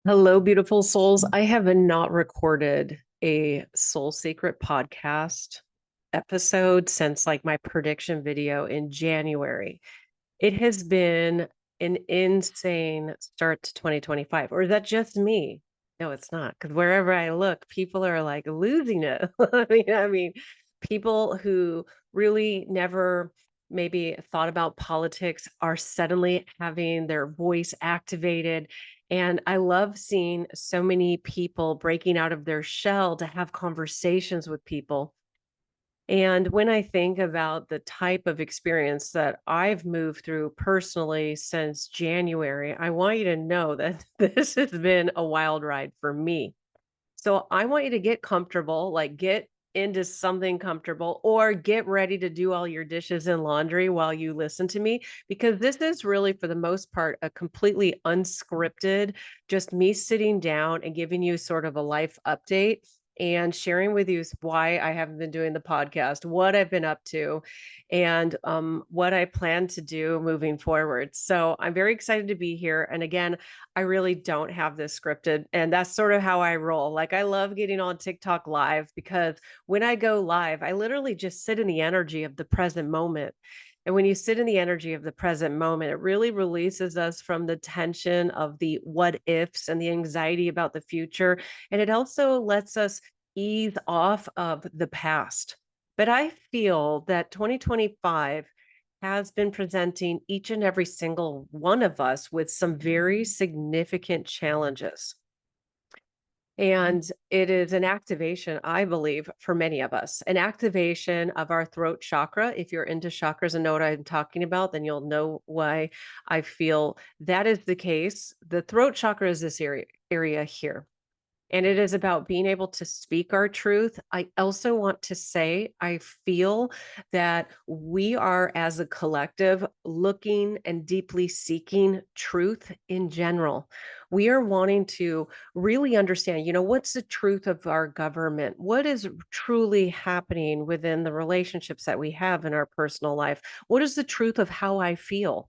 Hello, beautiful souls. I have not recorded a Soul Secret podcast episode since like my prediction video in January. It has been an insane start to 2025. Or is that just me? No, it's not. Because wherever I look, people are like losing it. I mean, people who really never maybe thought about politics are suddenly having their voice activated. And I love seeing so many people breaking out of their shell to have conversations with people. And when I think about the type of experience that I've moved through personally since January, I want you to know that this has been a wild ride for me. So I want you to get comfortable, like get into something comfortable or get ready to do all your dishes and laundry while you listen to me, because this is really, for the most part, a completely unscripted, just me sitting down and giving you sort of a life update and sharing with you why I haven't been doing the podcast, what I've been up to, and what I plan to do moving forward. So I'm very excited to be here. And again, I really don't have this scripted. And that's sort of how I roll. Like, I love getting on TikTok live because when I go live, I literally just sit in the energy of the present moment. And when you sit in the energy of the present moment, it really releases us from the tension of the what ifs and the anxiety about the future. And it also lets us ease off of the past. But I feel that 2025 has been presenting each and every single one of us with some very significant challenges. And it is an activation, I believe, for many of us, an activation of our throat chakra. If you're into chakras and know what I'm talking about, then you'll know why I feel that is the case. The throat chakra is this area here. And it is about being able to speak our truth. I also want to say, I feel that we are, as a collective, looking and deeply seeking truth in general. We are wanting to really understand, what's the truth of our government? What is truly happening within the relationships that we have in our personal life? What is the truth of how I feel?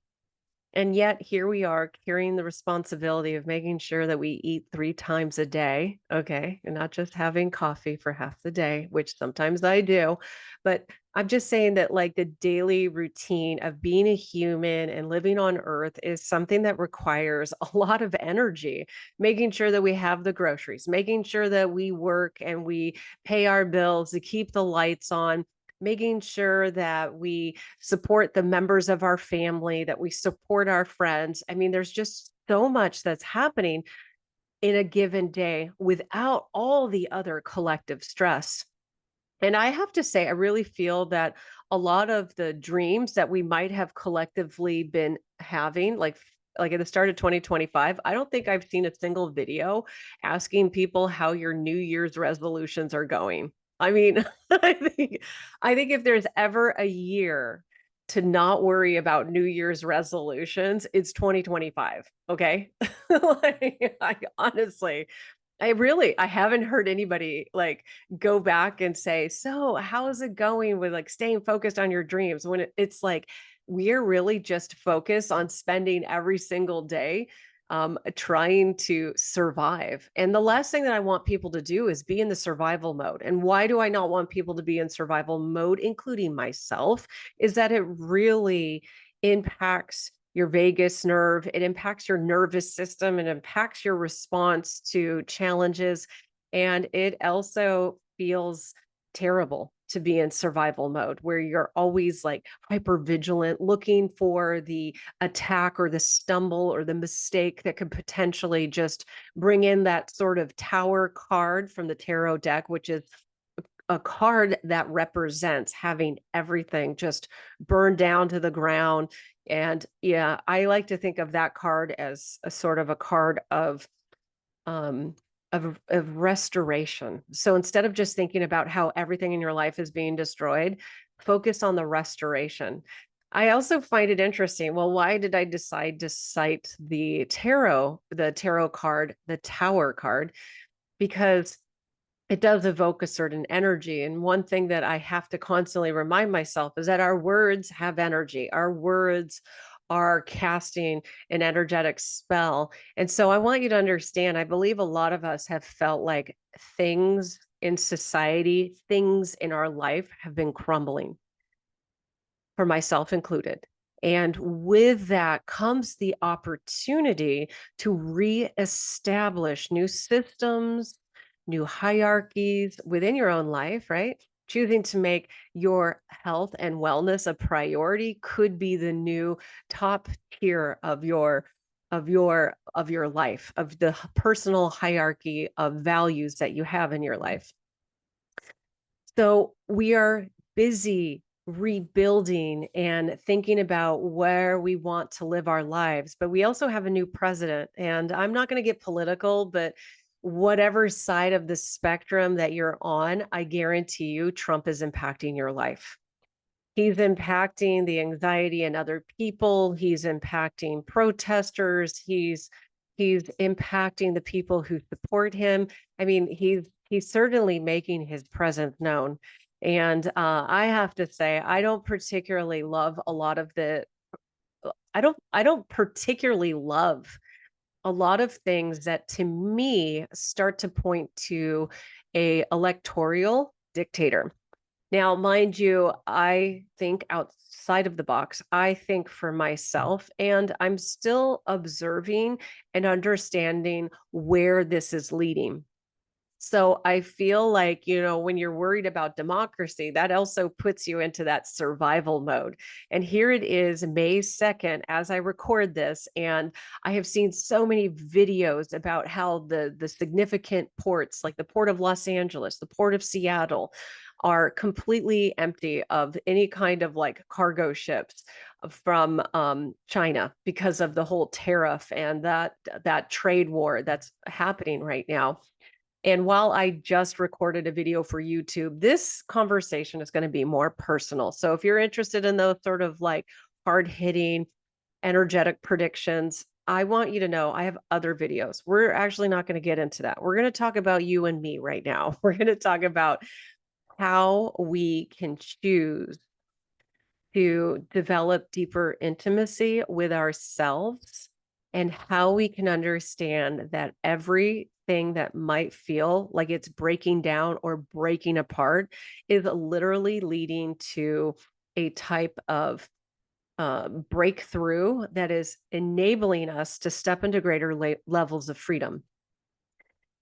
And yet here we are carrying the responsibility of making sure that we eat 3 times a day, okay? And not just having coffee for half the day, which sometimes I do. But I'm just saying that, like, the daily routine of being a human and living on earth is something that requires a lot of energy. Making sure that we have the groceries, making sure that we work and we pay our bills to keep the lights on, making sure that we support the members of our family, that we support our friends. I mean, there's just so much that's happening in a given day without all the other collective stress. And I have to say, I really feel that a lot of the dreams that we might have collectively been having, like at the start of 2025, I don't think I've seen a single video asking people how your New Year's resolutions are going. I mean, I think if there's ever a year to not worry about New Year's resolutions, it's 2025. Okay. Like, I honestly, I haven't heard anybody like go back and say, so how's it going with like staying focused on your dreams, when it's like we're really just focused on spending every single day trying to survive. And the last thing that I want people to do is be in the survival mode. And why do I not want people to be in survival mode, including myself, is that it really impacts your vagus nerve. It impacts your nervous system. It impacts your response to challenges. And it also feels terrible to be in survival mode where you're always like hyper vigilant, looking for the attack or the stumble or the mistake that could potentially just bring in that sort of tower card from the tarot deck, which is a card that represents having everything just burned down to the ground. And yeah, I like to think of that card as a sort of a card um of restoration. So instead of just thinking about how everything in your life is being destroyed, focus on the restoration. I also find it interesting. Well, why did I decide to cite the tarot card, the Tower card? Because it does evoke a certain energy. And one thing that I have to constantly remind myself is that our words have energy. Our words are casting an energetic spell. And so I want you to understand, I believe a lot of us have felt like things in society, things in our life have been crumbling, for myself included. And with that comes the opportunity to reestablish new systems, new hierarchies within your own life, right? Choosing to make your health and wellness a priority could be the new top tier of your life, of the personal hierarchy of values that you have in your life. So we are busy rebuilding and thinking about where we want to live our lives. But we also have a new president. And I'm not going to get political, but whatever side of the spectrum that you're on, I guarantee you Trump is impacting your life. He's impacting the anxiety in other people. He's impacting protesters. He's impacting the people who support him. I mean, he's certainly making his presence known. And I have to say, I don't particularly love a lot of the. I don't particularly love a lot of things that to me start to point to a electoral dictator. Now, mind you, I think outside of the box. I think for myself, and I'm still observing and understanding where this is leading. So I feel like, when you're worried about democracy, that also puts you into that survival mode. And here it is, May 2nd, as I record this, and I have seen so many videos about how the significant ports, like the port of Los Angeles, the port of Seattle, are completely empty of any kind of like cargo ships from China because of the whole tariff and that trade war that's happening right now. And while I just recorded a video for YouTube, this conversation is going to be more personal. So if you're interested in those sort of like hard hitting, energetic predictions, I want you to know I have other videos. We're actually not going to get into that. We're going to talk about you and me right now. We're going to talk about how we can choose to develop deeper intimacy with ourselves and how we can understand that everything that might feel like it's breaking down or breaking apart is literally leading to a type of breakthrough that is enabling us to step into greater levels of freedom.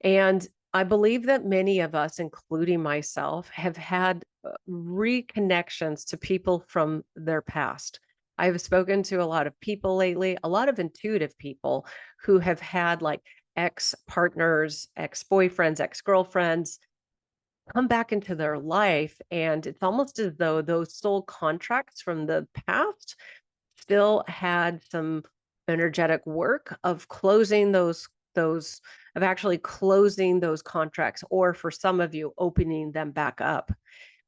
And I believe that many of us, including myself, have had reconnections to people from their past. I've spoken to a lot of people lately, a lot of intuitive people who have had like ex partners, ex boyfriends, ex girlfriends come back into their life. And it's almost as though those soul contracts from the past still had some energetic work of closing those of actually closing those contracts, or for some of you opening them back up.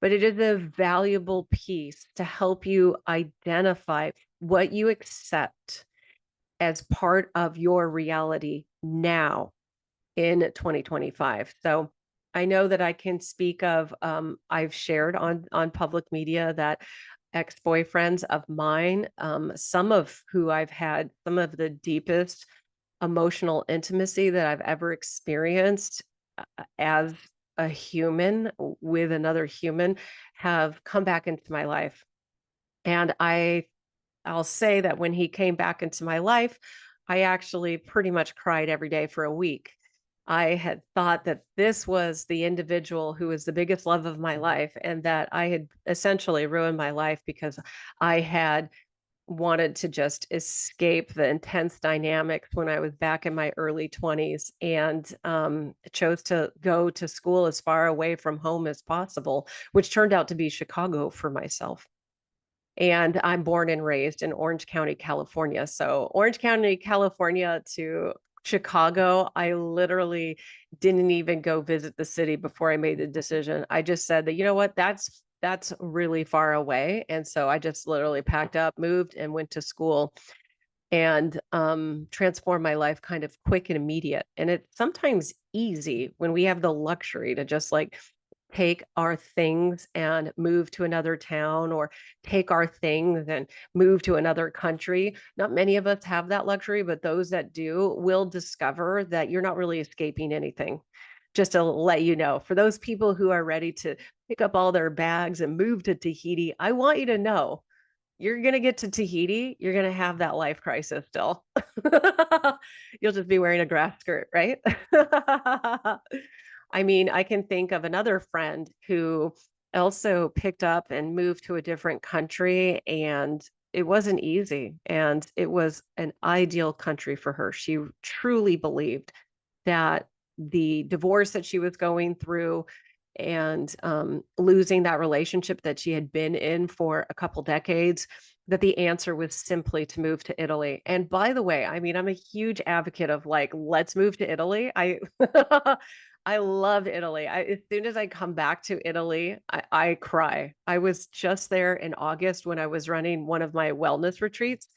But it is a valuable piece to help you identify what you accept as part of your reality now in 2025. So I know that I can speak of I've shared on public media that ex-boyfriends of mine, some of who I've had some of the deepest emotional intimacy that I've ever experienced as a human with another human, have come back into my life. And I'll say that when he came back into my life, I actually pretty much cried every day for a week. I had thought that this was the individual who was the biggest love of my life, and that I had essentially ruined my life because I had wanted to just escape the intense dynamics when I was back in my early 20s, and chose to go to school as far away from home as possible, which turned out to be Chicago for myself. And I'm born and raised in Orange County, California. So Orange County, California to Chicago, I literally didn't even go visit the city before I made the decision. I just said that, you know what, that's really far away. And so I just literally packed up, moved, and went to school, and transformed my life kind of quick and immediate. And it's sometimes easy when we have the luxury to just like take our things and move to another town, or take our things and move to another country. Not many of us have that luxury, but those that do will discover that you're not really escaping anything. Just to let you know, for those people who are ready to pick up all their bags and move to Tahiti, I want you to know you're gonna get to Tahiti, you're gonna have that life crisis still. You'll just be wearing a grass skirt, right? I mean, I can think of another friend who also picked up and moved to a different country, and it wasn't easy, and it was an ideal country for her. She truly believed that the divorce that she was going through and losing that relationship that she had been in for a couple decades, that the answer was simply to move to Italy. And by the way, I mean, I'm a huge advocate of like, let's move to Italy. I I love Italy. As soon as I come back to Italy, I cry. I was just there in August when I was running one of my wellness retreats.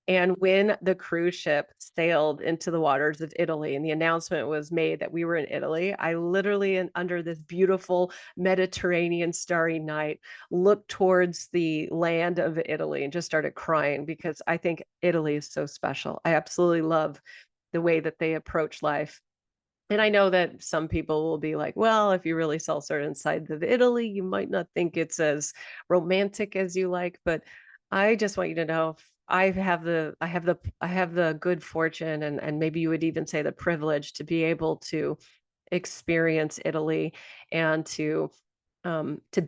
And when the cruise ship sailed into the waters of Italy and the announcement was made that we were in Italy, I literally, under this beautiful Mediterranean starry night, looked towards the land of Italy and just started crying because I think Italy is so special. I absolutely love the way that they approach life. And I know that some people will be like, well, if you really saw certain sides of Italy, you might not think it's as romantic as you like, but I just want you to know I have the good fortune, and maybe you would even say the privilege to be able to experience Italy and to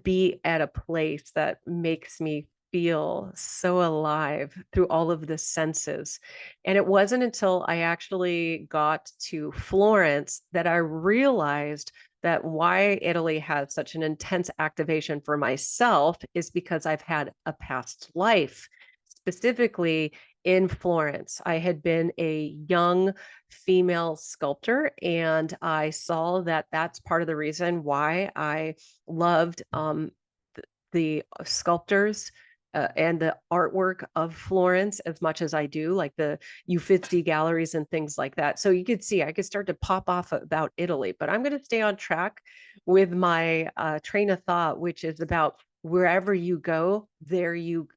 be at a place that makes me feel so alive through all of the senses. And it wasn't until I actually got to Florence that I realized that why Italy has such an intense activation for myself is because I've had a past life, specifically in Florence. I had been a young female sculptor, and I saw that that's part of the reason why I loved the sculptors and the artwork of Florence as much as I do, like the Uffizi galleries and things like that. So you could see I could start to pop off about Italy, but I'm going to stay on track with my train of thought, which is about wherever you go, there you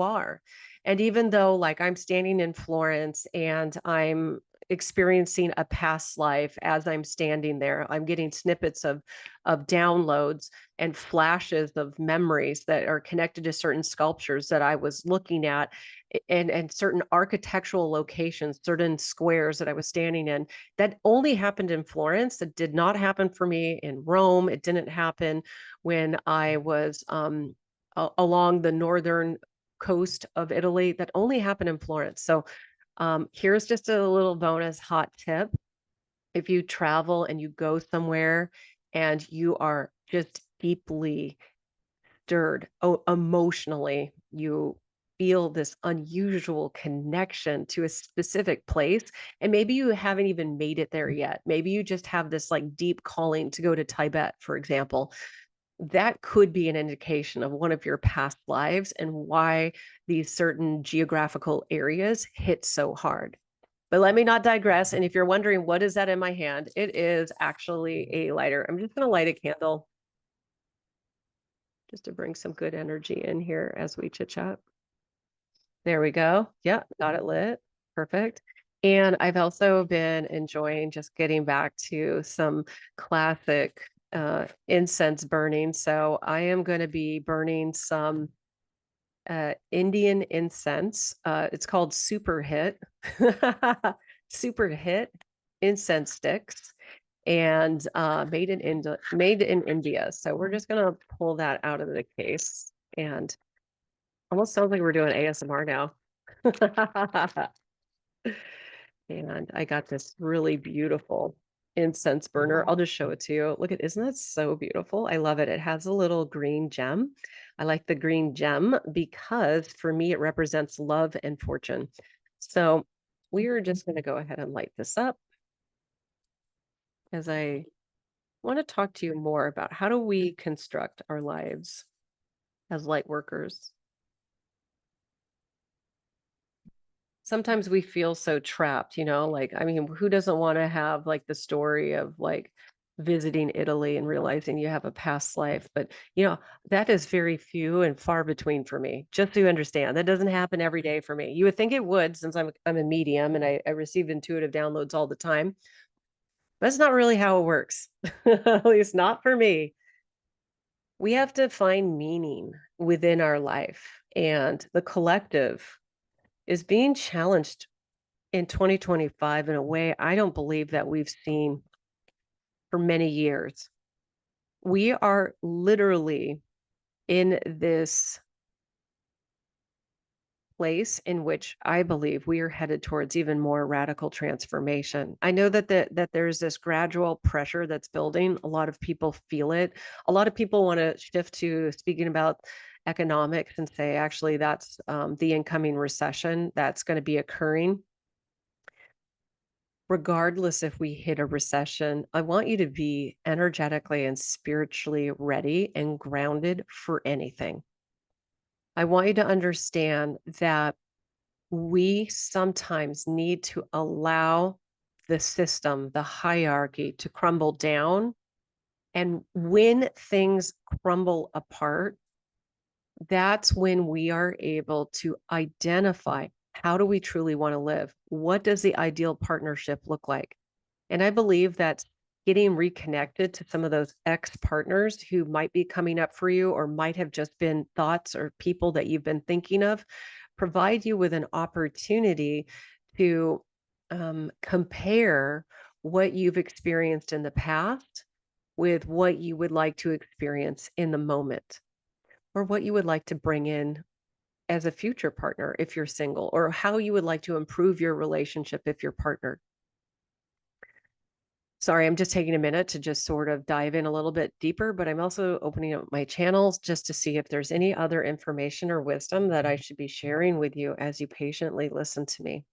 are. And even though like I'm standing in Florence and I'm experiencing a past life as I'm standing there, I'm getting snippets of downloads and flashes of memories that are connected to certain sculptures that I was looking at, and certain architectural locations, certain squares that I was standing in, that only happened in Florence. That did not happen for me in Rome. It didn't happen when I was along the northern coast of Italy. That only happened in Florence. So here's just a little bonus hot tip. If you travel and you go somewhere and you are just deeply stirred emotionally, you feel this unusual connection to a specific place, and maybe you haven't even made it there yet. Maybe you just have this like deep calling to go to Tibet, for example. That could be an indication of one of your past lives and why these certain geographical areas hit so hard. But let me not digress. And if you're wondering, what is that in my hand? It is actually a lighter. I'm just going to light a candle just to bring some good energy in here as we chit chat. There we go. Yeah, got it lit. Perfect. And I've also been enjoying just getting back to some classic incense burning. So I am going to be burning some Indian incense. It's called Super Hit. Super Hit incense sticks, and made in India. So we're just gonna pull that out of the case, and almost sounds like we're doing ASMR now. And I got this really beautiful incense burner. I'll just show it to you. Look at, isn't that so beautiful? I love it. It has a little green gem. I like the green gem because for me, it represents love and fortune. So we are just going to go ahead and light this up, as I want to talk to you more about how do we construct our lives as light workers. Sometimes we feel so trapped, like, I mean, who doesn't want to have like the story of like visiting Italy and realizing you have a past life. But, that is very few and far between for me, just so you understand. That doesn't happen every day for me. You would think it would, since I'm a medium and I receive intuitive downloads all the time. That's not really how it works, at least not for me. We have to find meaning within our life, and the collective is being challenged in 2025 in a way I don't believe that we've seen for many years. We are literally in this place in which I believe we are headed towards even more radical transformation. I know that there's this gradual pressure that's building. A lot of people feel it. A lot of people want to shift to speaking about economics and say, actually, that's the incoming recession that's going to be occurring. Regardless if we hit a recession, I want you to be energetically and spiritually ready and grounded for anything. I want you to understand that we sometimes need to allow the system, the hierarchy to crumble down. And when things crumble apart, that's when we are able to identify, how do we truly want to live? What does the ideal partnership look like? And I believe that getting reconnected to some of those ex partners who might be coming up for you or might have just been thoughts or people that you've been thinking of provide you with an opportunity to compare what you've experienced in the past with what you would like to experience in the moment, or what you would like to bring in as a future partner if you're single, or how you would like to improve your relationship if you're partnered. Sorry, I'm just taking a minute to just sort of dive in a little bit deeper, but I'm also opening up my channels just to see if there's any other information or wisdom that I should be sharing with you as you patiently listen to me.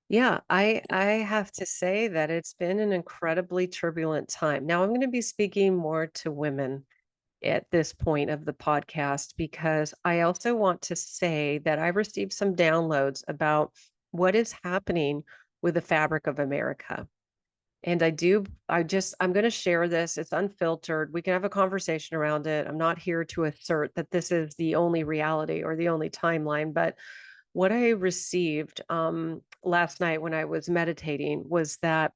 Yeah, I have to say that it's been an incredibly turbulent time. Now, I'm going to be speaking more to women at this point of the podcast, because I also want to say that I received some downloads about what is happening with the fabric of America. And I'm going to share this. It's unfiltered. We can have a conversation around it. I'm not here to assert that this is the only reality or the only timeline, but what I received last night when I was meditating was that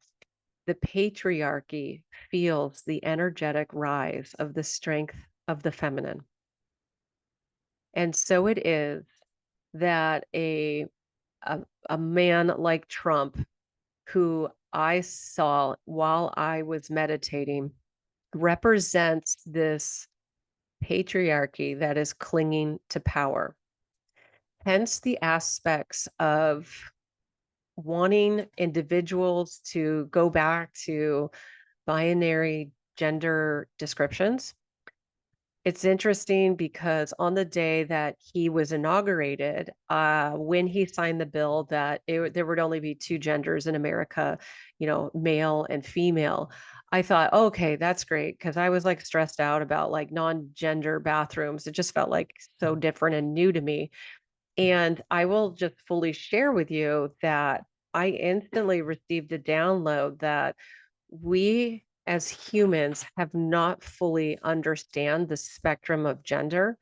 the patriarchy feels the energetic rise of the strength of the feminine. And so it is that a man like Trump, who I saw while I was meditating, represents this patriarchy that is clinging to power. Hence the aspects of wanting individuals to go back to binary gender descriptions. It's interesting because on the day that he was inaugurated, when he signed the bill that there would only be two genders in America, male and female, I thought, oh, okay, that's great. Because I was like stressed out about like non-gender bathrooms. It just felt like so different and new to me. And I will just fully share with you that I instantly received a download that we as humans have not fully understand the spectrum of gender,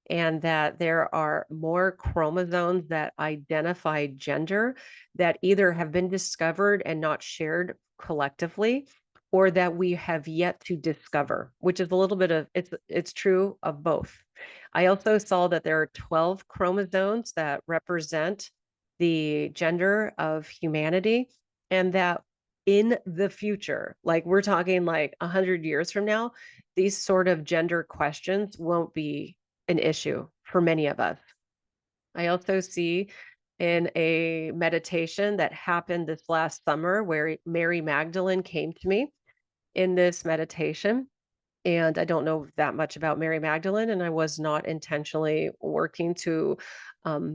and that there are more chromosomes that identify gender that either have been discovered and not shared collectively, or that we have yet to discover, which is a little bit of it's true of both. I also saw that there are 12 chromosomes that represent the gender of humanity, and that in the future, like we're talking like 100 years from now, these sort of gender questions won't be an issue for many of us. I also see in a meditation that happened this last summer where Mary Magdalene came to me in this meditation. And I don't know that much about Mary Magdalene, and I was not intentionally working to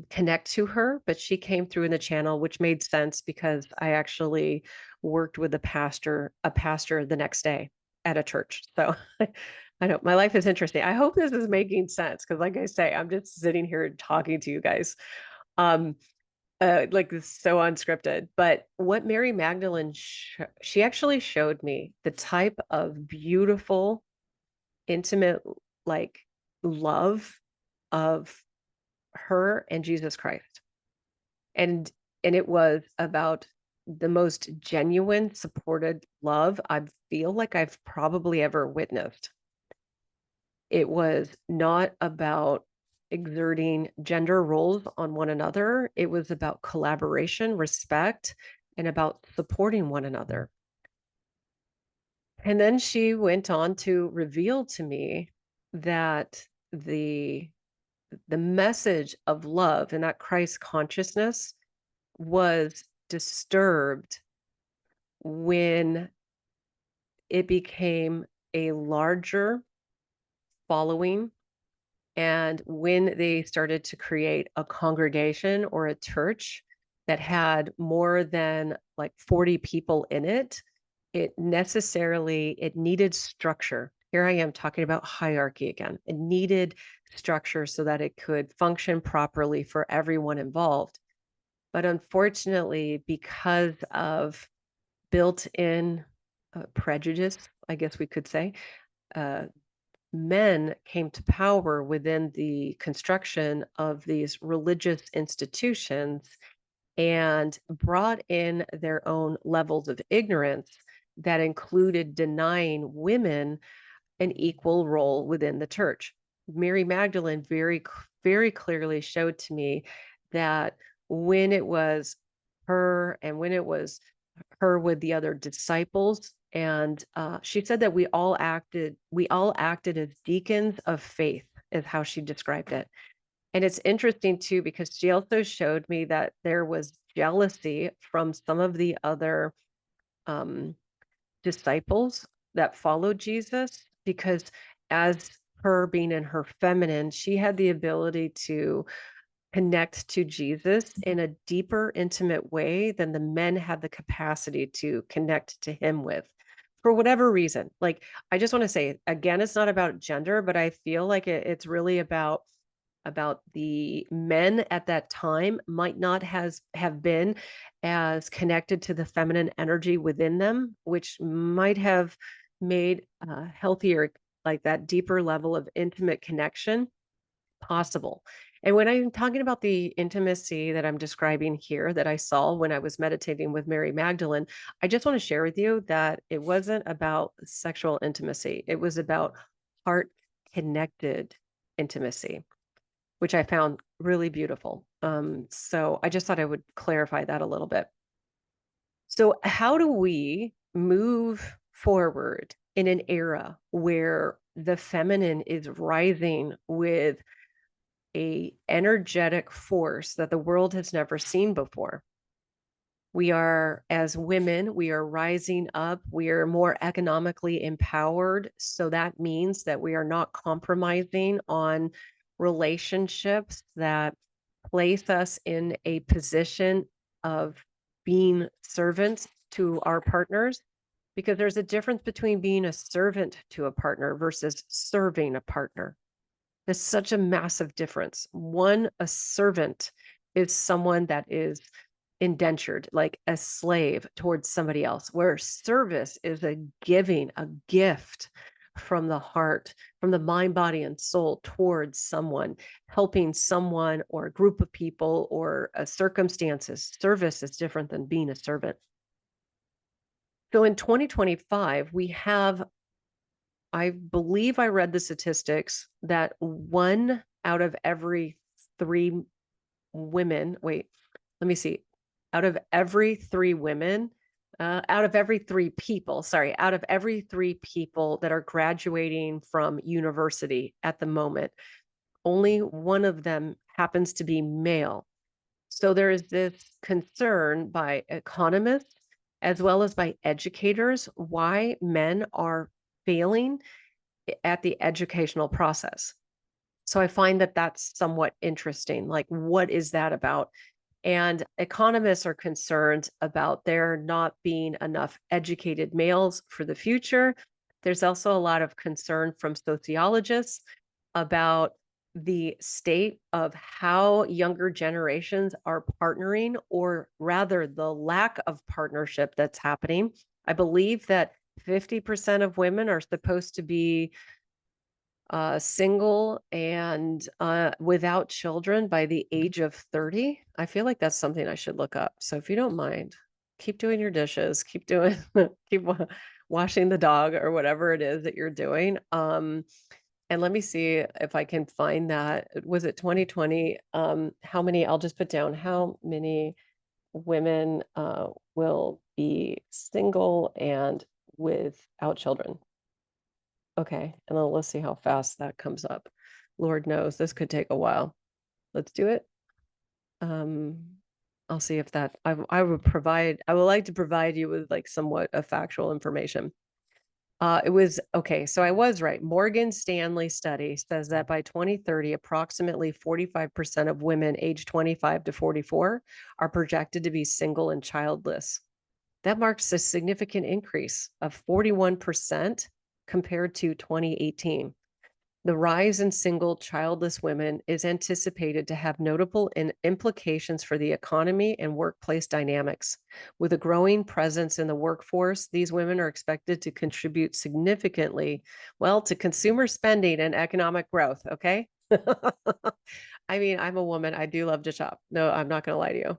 connect to her, but she came through in the channel, which made sense because I actually worked with a pastor the next day at a church. So I know my life is interesting. I hope this is making sense because, like I say, I'm just sitting here talking to you guys. Um, Like this is so unscripted. But what Mary Magdalene, she actually showed me the type of beautiful, intimate, like love of her and Jesus Christ. And it was about the most genuine, supported love I feel like I've probably ever witnessed. It was not about exerting gender roles on one another. It was about collaboration, respect, and about supporting one another. And then she went on to reveal to me that the message of love and that Christ consciousness was disturbed when it became a larger following and when they started to create a congregation or a church that had more than like 40 people in it, it needed structure. Here I am talking about hierarchy again. It needed structure so that it could function properly for everyone involved. But unfortunately, because of built-in prejudice, I guess we could say, uh, men came to power within the construction of these religious institutions and brought in their own levels of ignorance that included denying women an equal role within the church. Mary Magdalene very clearly showed to me that when it was her and when it was her with the other disciples, and she said that we all acted as deacons of faith, is how she described it. And it's interesting too, because she also showed me that there was jealousy from some of the other um, disciples that followed Jesus, because as her being in her feminine, she had the ability to connect to Jesus in a deeper, intimate way than the men had the capacity to connect to him with. For whatever reason, like I just want to say again, it's not about gender, but I feel like it's really about the men at that time might not have been as connected to the feminine energy within them, which might have made healthier, like that deeper level of intimate connection possible. And when I'm talking about the intimacy that I'm describing here that I saw when I was meditating with Mary Magdalene, I just want to share with you that it wasn't about sexual intimacy. It was about heart connected intimacy, which I found really beautiful. So I just thought I would clarify that a little bit. So how do we move forward in an era where the feminine is rising with a energetic force that the world has never seen before? We are, as women, we are rising up. We are more economically empowered. So that means that we are not compromising on relationships that place us in a position of being servants to our partners. Because there's a difference between being a servant to a partner versus serving a partner. There's such a massive difference. One, a servant is someone that is indentured, like a slave towards somebody else, where service is a giving, a gift from the heart, from the mind, body, and soul towards someone, helping someone or a group of people or circumstances. Service is different than being a servant. So in 2025, we have, I believe I read the statistics that 1 out of every 3 women, wait, let me see, out of every 3 women, out of every 3 people, sorry, out of every 3 people that are graduating from university at the moment, only one of them happens to be male. So there is this concern by economists as well as by educators why men are failing at the educational process. So I find that that's somewhat interesting. Like, what is that about? And economists are concerned about there not being enough educated males for the future. There's also a lot of concern from sociologists about the state of how younger generations are partnering, or rather the lack of partnership that's happening. I believe that 50% of women are supposed to be single and without children by the age of 30. I feel like that's something I should look up. So if you don't mind, keep doing your dishes, keep doing, keep washing the dog or whatever it is that you're doing. And let me see if I can find that. Was it 2020? How many? I'll just put down how many women will be single and without children. Okay, and then let's see how fast that comes up. Lord knows this could take a while. Let's do it. I'll see if that I would like to provide you with like somewhat of factual information. It was okay, so I was right. Morgan Stanley study says that by 2030, approximately 45% of women aged 25 to 44 are projected to be single and childless. That marks a significant increase of 41% compared to 2018. The rise in single childless women is anticipated to have notable implications for the economy and workplace dynamics. With a growing presence in the workforce, these women are expected to contribute significantly, well, to consumer spending and economic growth. Okay. I mean, I'm a woman. I do love to shop. No, I'm not going to lie to you.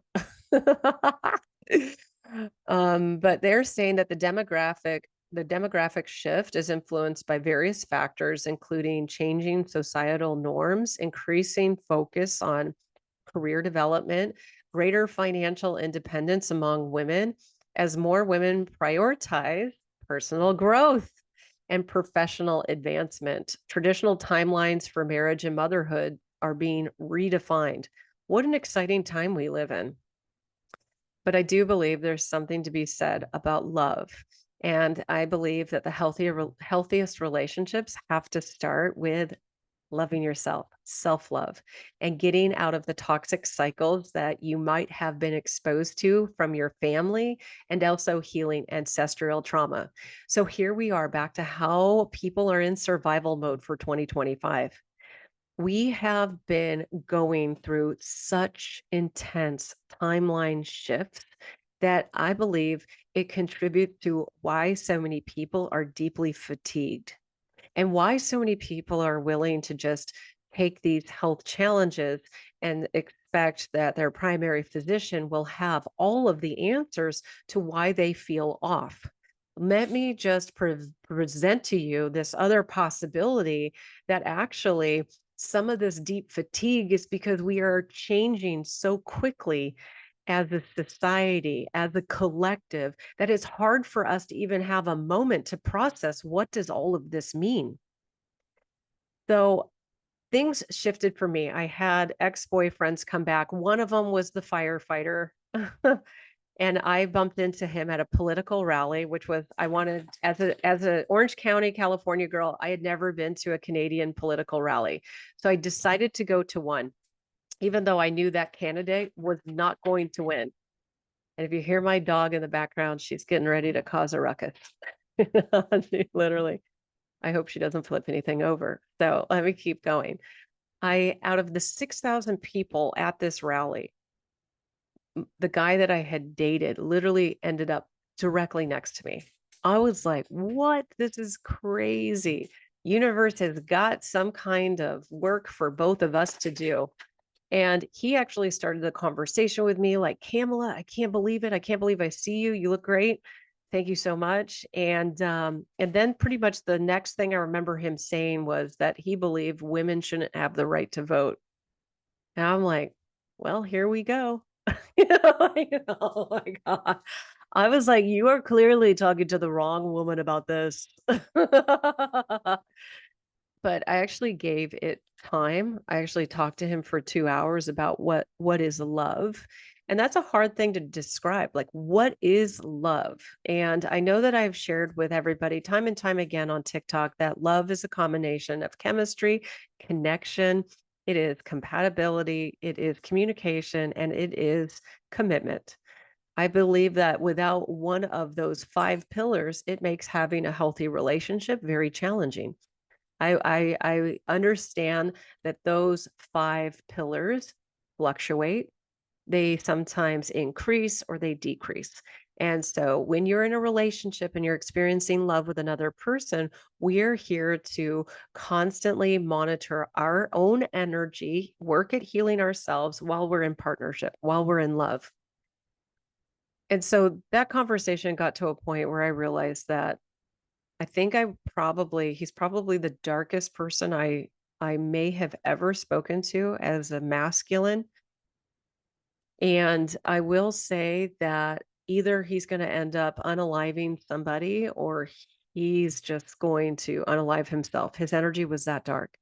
But they're saying that the demographic shift is influenced by various factors, including changing societal norms, increasing focus on career development, greater financial independence among women, as more women prioritize personal growth and professional advancement. Traditional timelines for marriage and motherhood are being redefined. What an exciting time we live in. But I do believe there's something to be said about love. And I believe that the healthiest relationships have to start with loving yourself, self-love, and getting out of the toxic cycles that you might have been exposed to from your family, and also healing ancestral trauma. So here we are back to how people are in survival mode for 2025. We have been going through such intense timeline shifts that I believe it contributes to why so many people are deeply fatigued, and why so many people are willing to just take these health challenges and expect that their primary physician will have all of the answers to why they feel off. Let me just present to you this other possibility, that actually some of this deep fatigue is because we are changing so quickly as a society, as a collective, that it's hard for us to even have a moment to process, what does all of this mean? So things shifted for me. I had ex-boyfriends come back. One of them was the firefighter. And I bumped into him at a political rally, which was, I wanted, as a Orange County, California girl, I had never been to a Canadian political rally. So I decided to go to one, even though I knew that candidate was not going to win. And if you hear my dog in the background, she's getting ready to cause a ruckus. She literally, I hope she doesn't flip anything over. So let me keep going. Out of the 6,000 people at this rally, the guy that I had dated literally ended up directly next to me. I was like, what? This is crazy. Universe has got some kind of work for both of us to do. And he actually started the conversation with me like, Kamala, I can't believe it. I can't believe I see you. You look great. Thank you so much. And then pretty much the next thing I remember him saying was that he believed women shouldn't have the right to vote. And I'm like, well, here we go. Like, oh my God. I was like, you are clearly talking to the wrong woman about this. But I actually gave it time. I actually talked to him for 2 hours about what is love. And that's a hard thing to describe. Like, what is love? And I know that I've shared with everybody time and time again on TikTok that love is a combination of chemistry, connection, it is compatibility, it is communication, and it is commitment. I believe that without one of those 5 pillars, it makes having a healthy relationship very challenging. I understand that those 5 pillars fluctuate. They sometimes increase or they decrease. And so when you're in a relationship and you're experiencing love with another person, we're here to constantly monitor our own energy, work at healing ourselves while we're in partnership, while we're in love. And so that conversation got to a point where I realized that I think he's probably the darkest person I may have ever spoken to as a masculine. And I will say that either he's going to end up unaliving somebody or he's just going to unalive himself. His energy was that dark.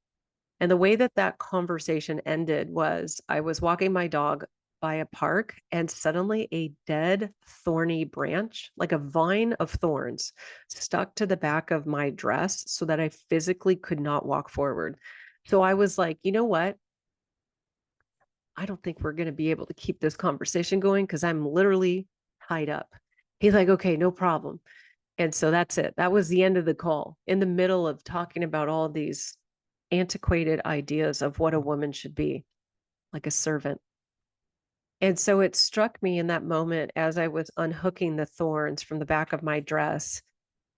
And the way that that conversation ended was I was walking my dog by a park and suddenly a dead thorny branch, like a vine of thorns, stuck to the back of my dress so that I physically could not walk forward. So I was like, you know what? I don't think we're going to be able to keep this conversation going because I'm literally tied up. He's like, okay, no problem. And so that's it. That was the end of the call in the middle of talking about all these antiquated ideas of what a woman should be, like a servant. And so it struck me in that moment as I was unhooking the thorns from the back of my dress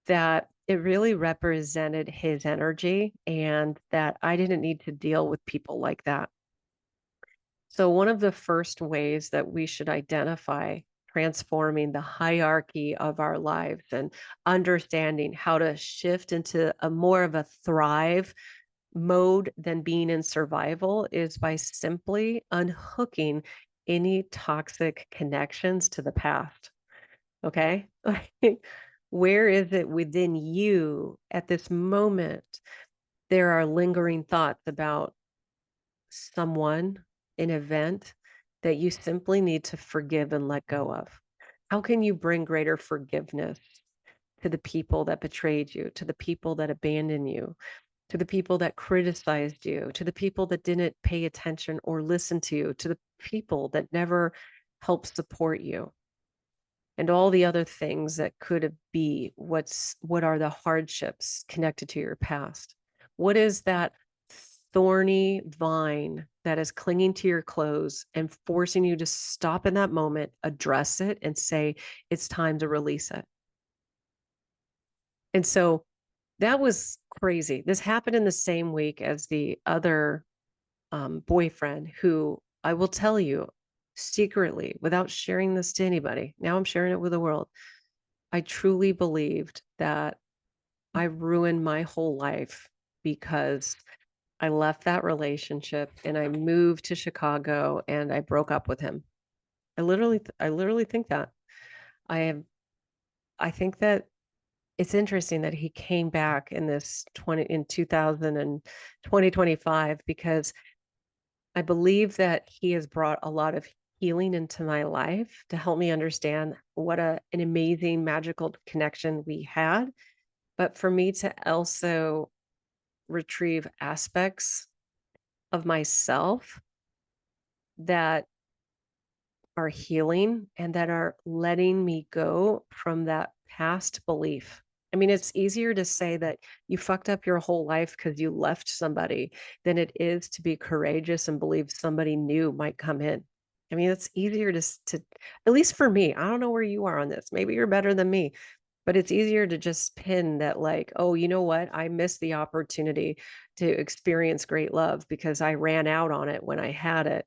that it really represented his energy and that I didn't need to deal with people like that. So, one of the first ways that we should identify transforming the hierarchy of our lives and understanding how to shift into a more of a thrive mode than being in survival is by simply unhooking any toxic connections to the past. Okay. Where is it within you at this moment? There are lingering thoughts about someone, an event that you simply need to forgive and let go of? How can you bring greater forgiveness to the people that betrayed you, to the people that abandoned you, to the people that criticized you, to the people that didn't pay attention or listen to you, to the people that never helped support you? And all the other things that could be what are the hardships connected to your past? What is that thorny vine that is clinging to your clothes and forcing you to stop in that moment, address it, and say, it's time to release it? And so that was crazy. This happened in the same week as the other boyfriend who I will tell you secretly, without sharing this to anybody, now I'm sharing it with the world. I truly believed that I ruined my whole life because I left that relationship and I moved to Chicago and I broke up with him. I literally think that. I have I think that it's interesting that he came back in this 2000 and 2025 because I believe that he has brought a lot of healing into my life to help me understand what an amazing magical connection we had. But for me to also retrieve aspects of myself that are healing and that are letting me go from that past belief. I mean, it's easier to say that you fucked up your whole life because you left somebody than it is to be courageous and believe somebody new might come in. I mean, it's easier to, at least for me, I don't know where you are on this. Maybe you're better than me, but it's easier to just pin that, like, oh, you know what? I missed the opportunity to experience great love because I ran out on it when I had it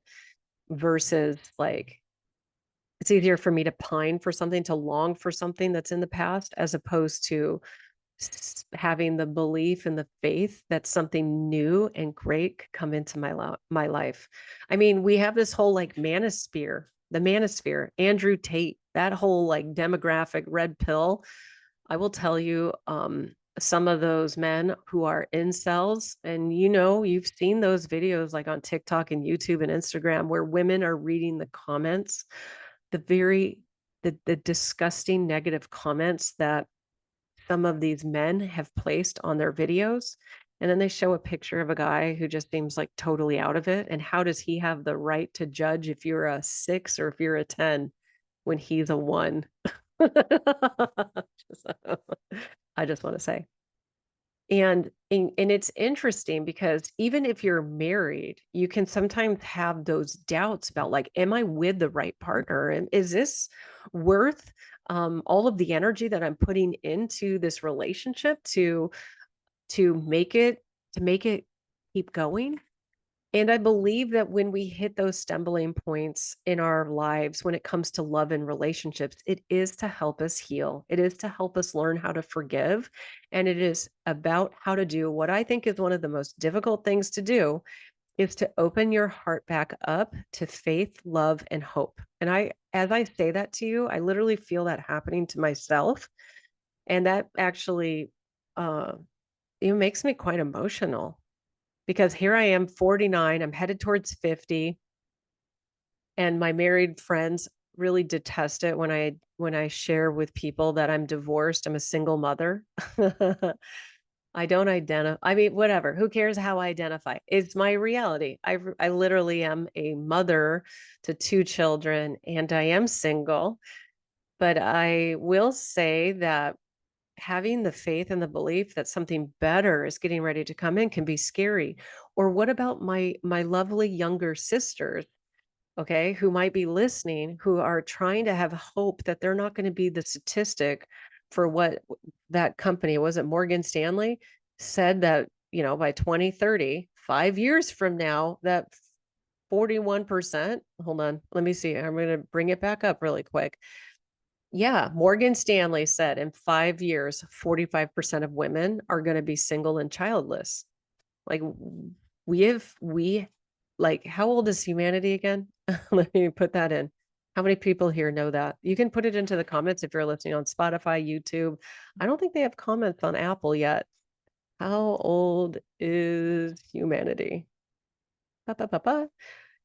versus like, it's easier for me to pine for something, to long for something that's in the past, as opposed to having the belief and the faith that something new and great could come into my life. I mean, we have this whole like the manosphere, Andrew Tate, that whole like demographic red pill. I will tell you, some of those men who are incels, and you've seen those videos like on TikTok and YouTube and Instagram where women are reading the comments, the very the disgusting negative comments that some of these men have placed on their videos. And then they show a picture of a guy who just seems like totally out of it. And how does he have the right to judge if you're a 6 or if you're a 10 when he's a 1? I just want to say. And it's interesting because even if you're married, you can sometimes have those doubts about like, am I with the right partner? And is this worth all of the energy that I'm putting into this relationship to make it to make it keep going? And I believe that when we hit those stumbling points in our lives, when it comes to love and relationships, it is to help us heal. It is to help us learn how to forgive. And it is about how to do what I think is one of the most difficult things to do is to open your heart back up to faith, love, and hope. And as I say that to you, I literally feel that happening to myself. And that actually, uh, it makes me quite emotional because here I am 49, I'm headed towards 50, and my married friends really detest it when I share with people that I'm divorced, I'm a single mother. I don't identify. I mean, whatever. Who cares how I identify? It's my reality. I literally am a mother to 2 children and I am single, but I will say that having the faith and the belief that something better is getting ready to come in can be scary. Or what about my lovely younger sisters, okay, who might be listening, who are trying to have hope that they're not going to be the statistic for what that company was it Morgan Stanley said that, by 2030, 5 years from now, that 41%, hold on, let me see. I'm going to bring it back up really quick. Yeah, Morgan Stanley said in 5 years, 45% of women are going to be single and childless. Like we like, how old is humanity again? Let me put that in. How many people here know that? You can put it into the comments if you're listening on Spotify, YouTube. I don't think they have comments on Apple yet. How old is humanity? Ba, ba, ba, ba.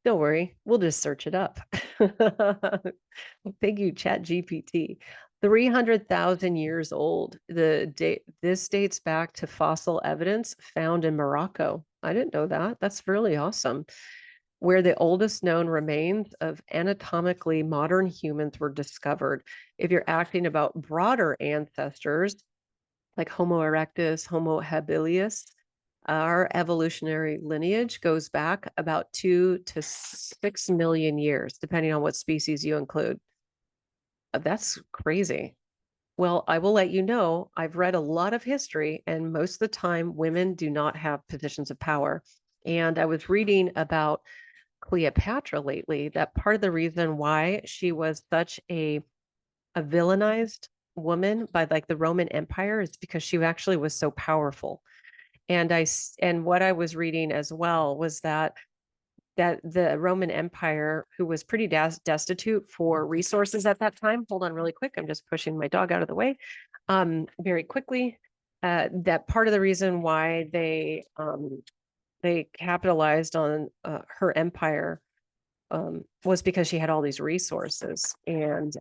Don't worry, we'll just search it up. Thank you, Chat GPT. 300,000 years old. This dates back to fossil evidence found in Morocco. I didn't know that. That's really awesome. Where the oldest known remains of anatomically modern humans were discovered. If you're asking about broader ancestors like Homo erectus, Homo habilis, our evolutionary lineage goes back about 2 to 6 million years, depending on what species you include. That's crazy. Well, I will let you know, I've read a lot of history, and most of the time, women do not have positions of power. And I was reading about Cleopatra lately, that part of the reason why she was such a villainized woman by like the Roman Empire is because she actually was so powerful. And what I was reading as well was that the Roman Empire, who was pretty destitute for resources at that time. Hold on really quick. I'm just pushing my dog out of the way very quickly. That part of the reason why they capitalized on her empire was because she had all these resources, and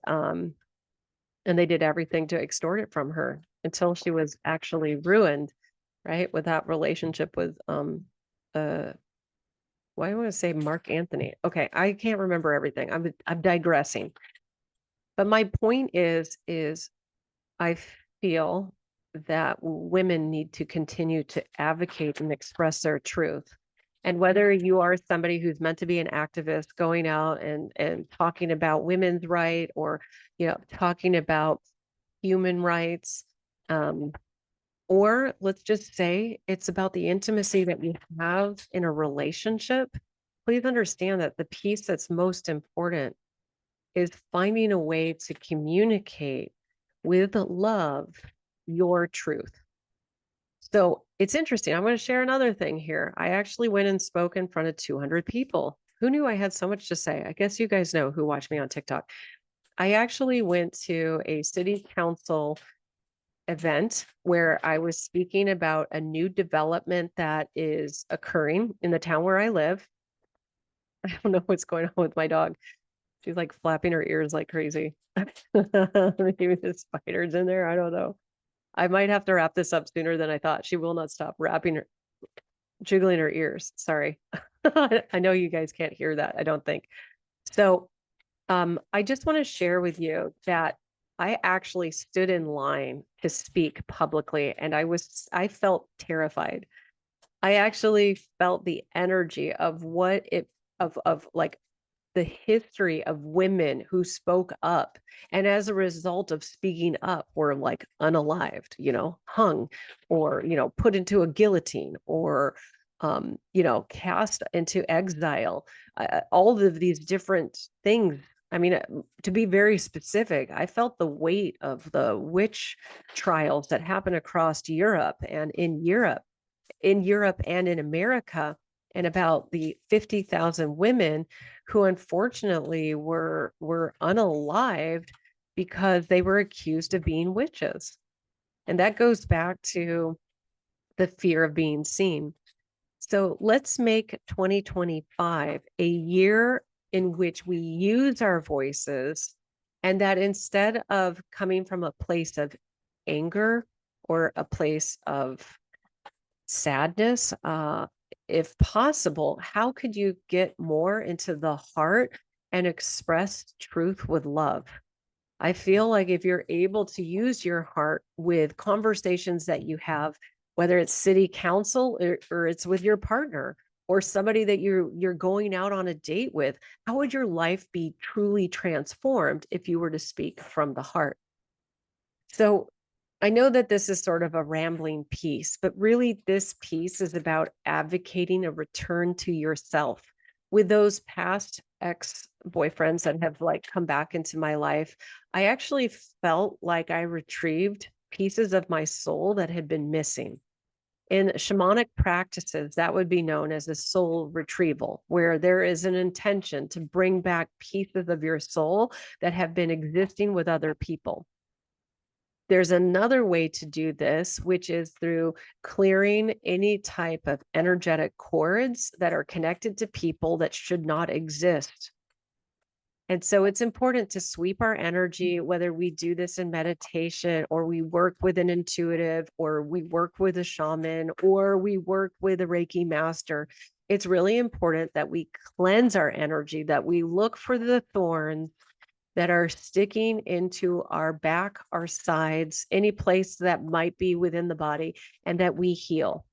they did everything to extort it from her until she was actually ruined, right? With that relationship with why do I want to say Mark Anthony? Okay, I can't remember everything. I'm digressing. But my point is I feel that women need to continue to advocate and express their truth. And whether you are somebody who's meant to be an activist going out and talking about women's right, or talking about human rights, or let's just say it's about the intimacy that we have in a relationship, please understand that the piece that's most important is finding a way to communicate with love your truth. So it's interesting. I'm going to share another thing here. I actually went and spoke in front of 200 people. Who knew I had so much to say? I guess you guys know who watch me on TikTok. I actually went to a city council event where I was speaking about a new development that is occurring in the town where I live. I don't know what's going on with my dog. She's like flapping her ears like crazy. Maybe the spider's in there. I don't know. I might have to wrap this up sooner than I thought. She will not stop jiggling her ears. Sorry. I know you guys can't hear that, I don't think. So I just want to share with you that I actually stood in line to speak publicly, and I felt terrified. I actually felt the energy of what it of like the history of women who spoke up, and as a result of speaking up were like unalived, hung, or put into a guillotine, or cast into exile. All of these different things. I mean, to be very specific, I felt the weight of the witch trials that happened across Europe, and in Europe and in America, and about the 50,000 women who unfortunately were unalived because they were accused of being witches. And that goes back to the fear of being seen. So let's make 2025 a year in which we use our voices, and that instead of coming from a place of anger or a place of sadness, if possible, how could you get more into the heart and express truth with love? I feel like if you're able to use your heart with conversations that you have, whether it's city council, or it's with your partner, or somebody that you're going out on a date with, how would your life be truly transformed if you were to speak from the heart? So I know that this is sort of a rambling piece, but really this piece is about advocating a return to yourself. With those past ex-boyfriends that have like come back into my life, I actually felt like I retrieved pieces of my soul that had been missing. In shamanic practices, that would be known as a soul retrieval, where there is an intention to bring back pieces of your soul that have been existing with other people. There's another way to do this, which is through clearing any type of energetic cords that are connected to people that should not exist. And so it's important to sweep our energy, whether we do this in meditation, or we work with an intuitive, or we work with a shaman, or we work with a Reiki master. It's really important that we cleanse our energy, that we look for the thorns that are sticking into our back, our sides, any place that might be within the body, and that we heal.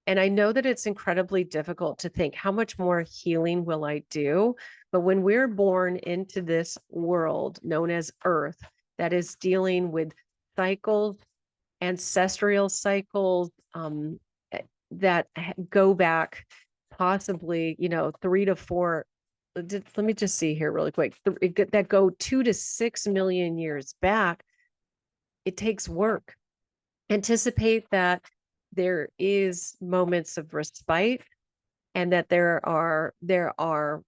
And I know that it's incredibly difficult to think, how much more healing will I do? But when we're born into this world known as Earth, that is dealing with cycles, ancestral cycles, that go back possibly, 3 to 4. Let me just see here really quick. That go 2 to 6 million years back. It takes work. Anticipate that there is moments of respite, and that there are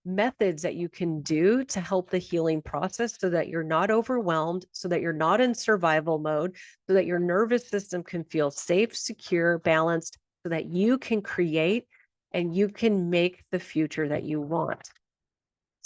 methods that you can do to help the healing process, so that you're not overwhelmed, so that you're not in survival mode, so that your nervous system can feel safe, secure, balanced, so that you can create and you can make the future that you want.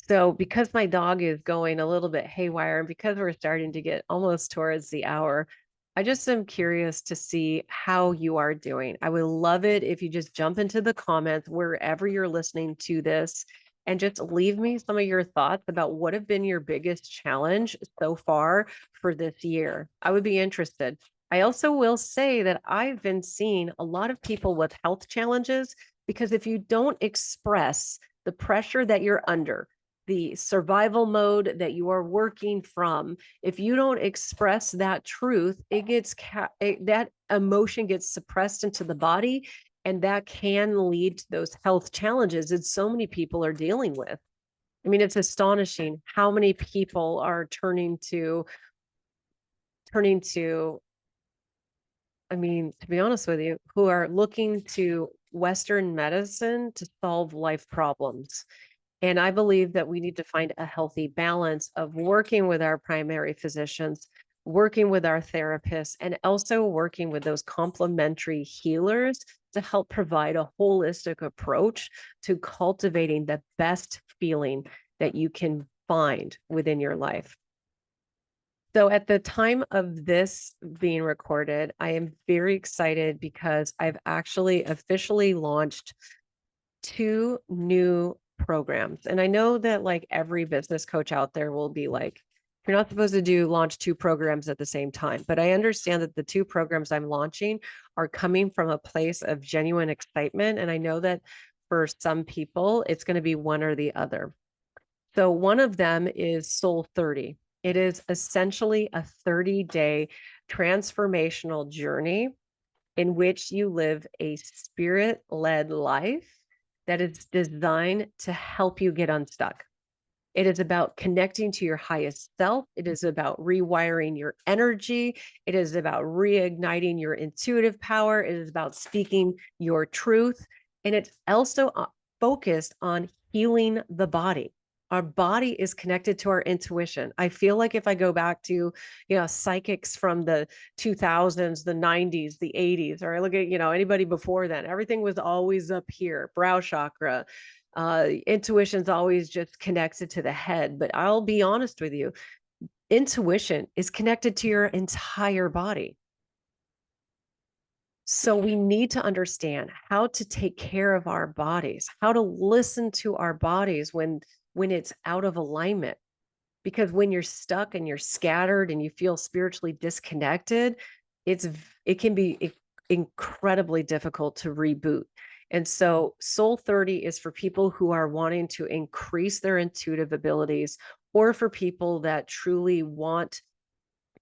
So because my dog is going a little bit haywire, and because we're starting to get almost towards the hour, I just am curious to see how you are doing. I would love it if you just jump into the comments wherever you're listening to this, and just leave me some of your thoughts about what have been your biggest challenge so far for this year. I would be interested. I also will say that I've been seeing a lot of people with health challenges, because if you don't express the pressure that you're under, the survival mode that you are working from, if you don't express that truth, that emotion gets suppressed into the body, and that can lead to those health challenges that so many people are dealing with. I mean, it's astonishing how many people are turning to, I mean, to be honest with you, who are looking to Western medicine to solve life problems. And I believe that we need to find a healthy balance of working with our primary physicians, working with our therapists, and also working with those complementary healers to help provide a holistic approach to cultivating the best feeling that you can find within your life. So at the time of this being recorded, I am very excited because I've actually officially launched 2 new programs. And I know that like every business coach out there will be like, You're not supposed to launch 2 programs at the same time, but I understand that the 2 programs I'm launching are coming from a place of genuine excitement. And I know that for some people, it's going to be one or the other. So one of them is Soul 30. It is essentially a 30-day transformational journey in which you live a spirit-led life that is designed to help you get unstuck. It is about connecting to your highest self. It is about rewiring your energy. It is about reigniting your intuitive power. It is about speaking your truth. And it's also focused on healing the body. Our body is connected to our intuition. I feel like if I go back to, psychics from the 2000s, the 90s, the 80s, or I look at, anybody before then, everything was always up here, brow chakra, intuition's always just connected to the head. But I'll be honest with you, intuition is connected to your entire body. So we need to understand how to take care of our bodies, how to listen to our bodies when it's out of alignment. Because when you're stuck and you're scattered and you feel spiritually disconnected, it can be incredibly difficult to reboot. And so Soul 30 is for people who are wanting to increase their intuitive abilities, or for people that truly want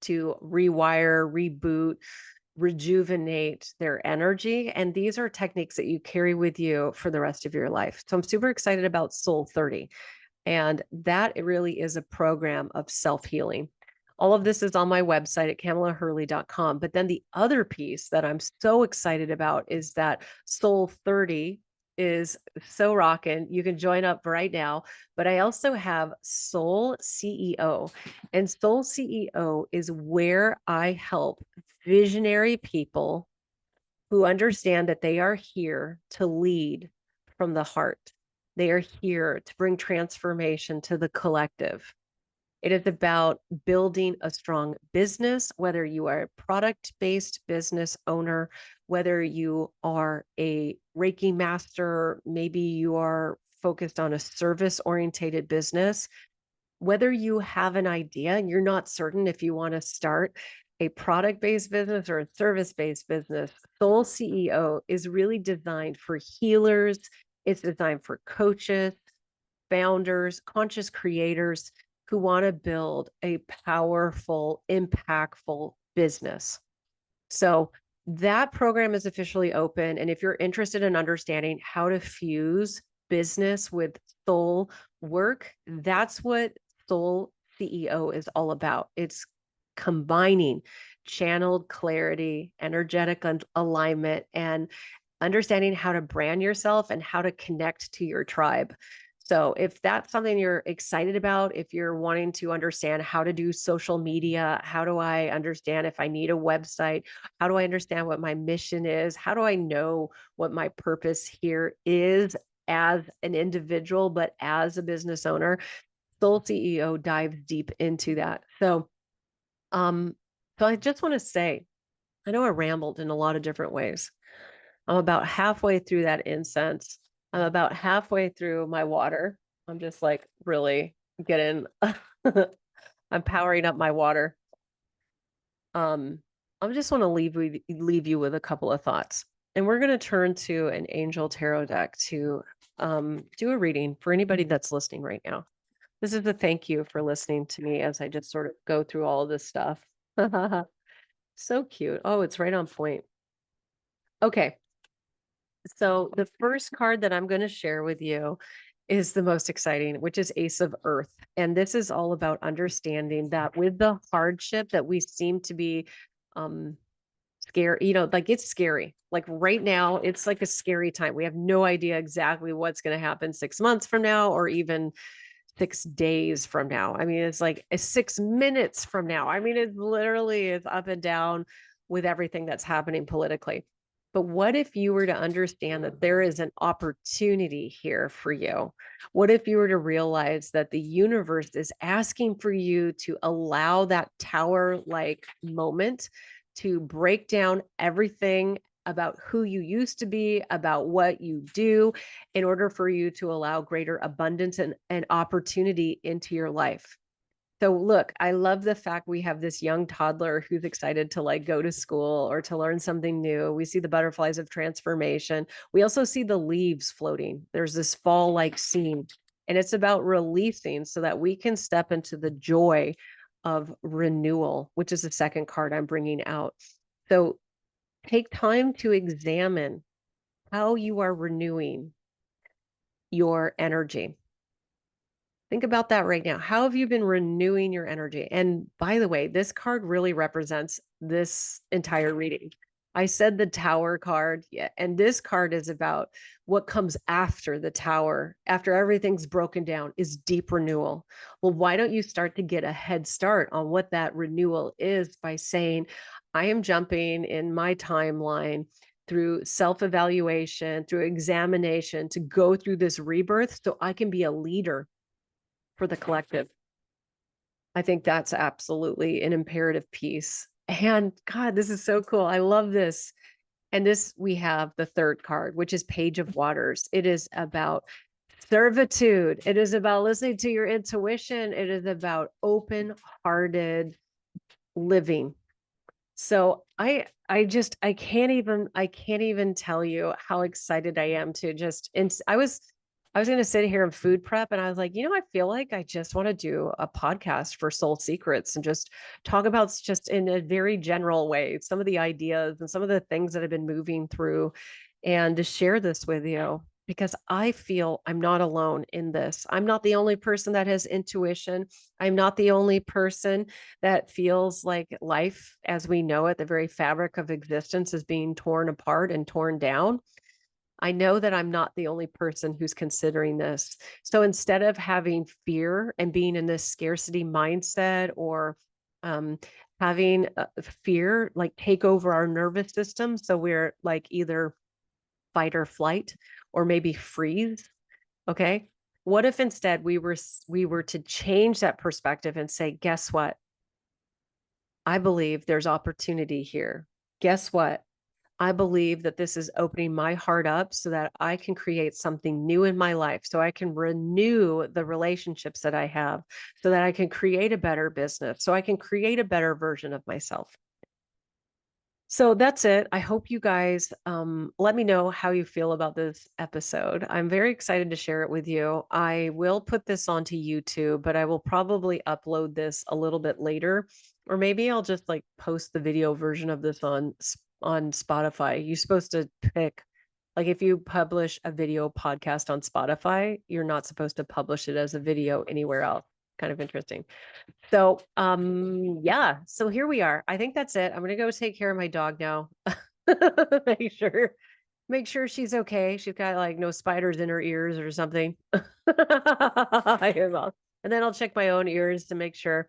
to rewire, reboot, rejuvenate their energy. And these are techniques that you carry with you for the rest of your life. So I'm super excited about Soul 30. And that it really is a program of self-healing. All of this is on my website at KamalaHurley.com. But then the other piece that I'm so excited about is that Soul 30 is so rocking. You can join up right now. But I also have Soul CEO. And Soul CEO is where I help visionary people who understand that they are here to lead from the heart. They are here to bring transformation to the collective. It is about building a strong business, whether you are a product-based business owner, whether you are a Reiki master, maybe you are focused on a service-oriented business, whether you have an idea and you're not certain if you want to start a product-based business or a service-based business, Soul CEO is really designed for healers. It's designed for coaches, founders, conscious creators who want to build a powerful, impactful business. So that program is officially open. And if you're interested in understanding how to fuse business with soul work, that's what Soul CEO is all about. It's combining channeled clarity, energetic alignment, and understanding how to brand yourself and how to connect to your tribe. So if that's something you're excited about, if you're wanting to understand how to do social media, how do I understand if I need a website? How do I understand what my mission is? How do I know what my purpose here is as an individual, but as a business owner? Soul CEO dives deep into that. So I just want to say, I know I rambled in a lot of different ways. I'm about halfway through that incense. I'm about halfway through my water. I'm just like really getting, I'm powering up my water. I just want to leave you with a couple of thoughts. And we're going to turn to an angel tarot deck to do a reading for anybody that's listening right now. This is a thank you for listening to me as I just sort of go through all of this stuff. So cute. Oh, it's right on point. Okay. So the first card that I'm going to share with you is the most exciting, which is Ace of Earth. And this is all about understanding that with the hardship that we seem to be scared, like it's scary. Like right now, it's like a scary time. We have no idea exactly what's going to happen 6 months from now, or even 6 days from now. I mean, it's like 6 minutes from now. I mean, it literally is up and down with everything that's happening politically. But what if you were to understand that there is an opportunity here for you? What if you were to realize that the universe is asking for you to allow that tower-like moment to break down everything about who you used to be, about what you do, in order for you to allow greater abundance and opportunity into your life? So look, I love the fact we have this young toddler who's excited to like go to school or to learn something new. We see the butterflies of transformation. We also see the leaves floating. There's this fall like scene, and it's about releasing so that we can step into the joy of renewal, which is the second card I'm bringing out. So take time to examine how you are renewing your energy. Think about that right now. How have you been renewing your energy? And by the way, this card really represents this entire reading. I said the Tower card, yeah, and this card is about what comes after the Tower, after everything's broken down, is deep renewal. Well, why don't you start to get a head start on what that renewal is by saying, I am jumping in my timeline through self-evaluation, through examination to go through this rebirth so I can be a leader for the collective. I think that's absolutely an imperative piece. And God, this is so cool. I love this. And this, we have the third card, which is Page of Waters. It is about servitude. It is about listening to your intuition. It is about open-hearted living. So I can't even tell you how excited I am to just, I was going to sit here and food prep and I was like, I feel like I just want to do a podcast for Soul Secrets and just talk about just in a very general way, some of the ideas and some of the things that I've been moving through and to share this with you because I feel I'm not alone in this. I'm not the only person that has intuition. I'm not the only person that feels like life as we know it, the very fabric of existence is being torn apart and torn down. I know that I'm not the only person who's considering this. So instead of having fear and being in this scarcity mindset or um, having fear like take over our nervous system, so we're like either fight or flight or maybe freeze. Okay. What if instead we were to change that perspective and say, guess what? I believe there's opportunity here. Guess what? I believe that this is opening my heart up so that I can create something new in my life, so I can renew the relationships that I have, so that I can create a better business, so I can create a better version of myself. So that's it. I hope you guys let me know how you feel about this episode. I'm very excited to share it with you. I will put this onto YouTube, but I will probably upload this a little bit later, or maybe I'll just like post the video version of this on Spotify. You're supposed to pick, like, if you publish a video podcast on Spotify, you're not supposed to publish it as a video anywhere else. Kind of interesting. So, yeah, so here we are. I think that's it. I'm gonna go take care of my dog now. Make sure, make sure she's okay. She's got like no spiders in her ears or something. And then I'll check my own ears to make sure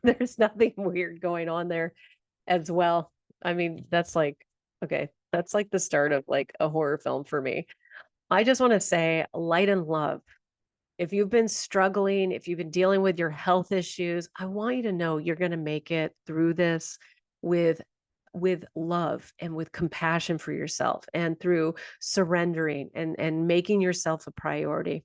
there's nothing weird going on there as well. I mean, that's like, okay, that's like the start of like a horror film for me. I just want to say light and love. If you've been struggling, if you've been dealing with your health issues, I want you to know you're going to make it through this with with love and with compassion for yourself and through surrendering and making yourself a priority.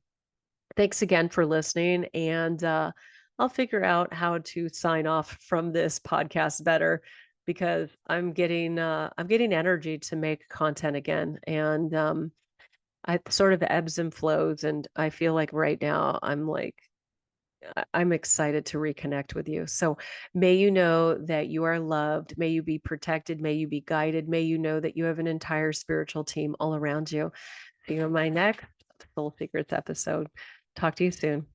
Thanks again for listening and I'll figure out how to sign off from this podcast better because I'm getting energy to make content again and I sort of ebbs and flows. And I feel like right now I'm excited to reconnect with you. So may you know that you are loved. May you be protected. May you be guided. May you know that you have an entire spiritual team all around you. See you in my next Soul Secrets episode. Talk to you soon.